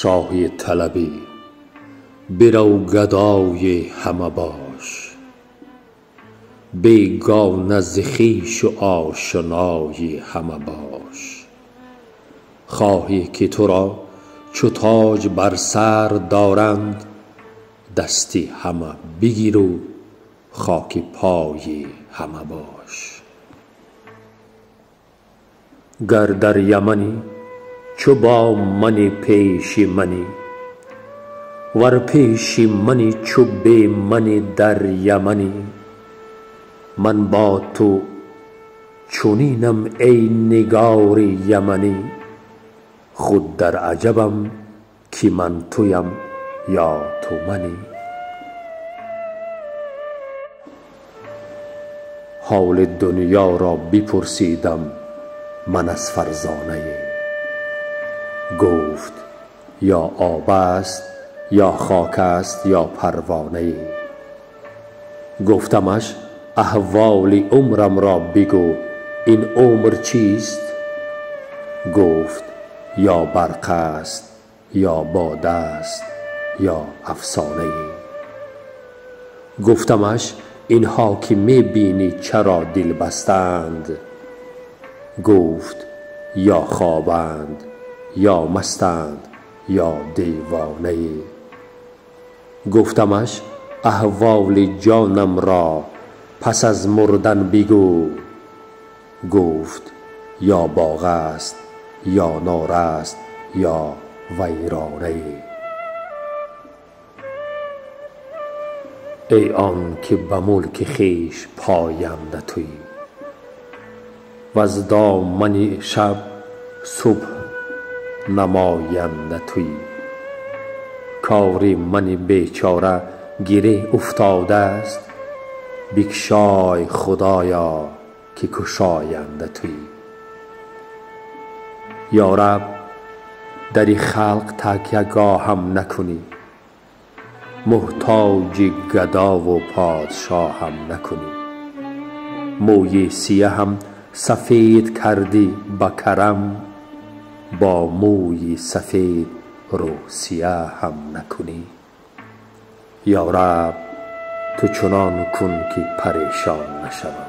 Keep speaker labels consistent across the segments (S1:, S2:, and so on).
S1: شاهی طلبی برو گدای همه باش، بیگانه ز خویش و آشنای همه باش. خواهی که تو را چو تاج بر سر دارند، دستی همه بگیر و خاک پای همه باش. گر در یمنی چو با من پیش منی، ور پیش منی چو بی من در یمنی، من با تو چنینم ای نگار یمنی. خود در عجبم که من تویم یا تو منی. حال دنیا را بپرسیدم من از فرزانه، گفت یا آب است یا خاک است یا پروانه. گفتمش احوال عمرم را بگو، این عمر چیست؟ گفت یا برق است یا باده است یا افسانه. گفتمش اینها که می بینی چرا دل بستند؟ گفت یا خوابند یا مستند یا دیوانه. گفتمش احوال جانم را پس از مردن بگو. گفت یا باغ است یا نار است یا ویرانه. ای آن که به ملک خویش پاینده تویی، وز دامن شب صبح نماینده تویی. کار من بیچاره گره افتاده است، بگشای خدایا که گشاینده تویی. یا رب در خلق تکیه گاهم نکنی، محتاج گدا و پادشاهم نکنی. موی سیهم سفید کردی به کرم، با موی سفید رو سیاه هم نکنی. یا رب تو چنان کن که پریشان نشوم،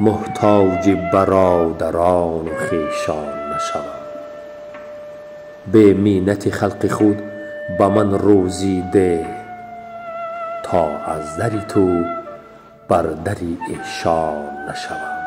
S1: محتاج برادران و خویشان نشوم. به منت خلق خود به من روزی ده، تا از در تو بر در ایشان نشوم.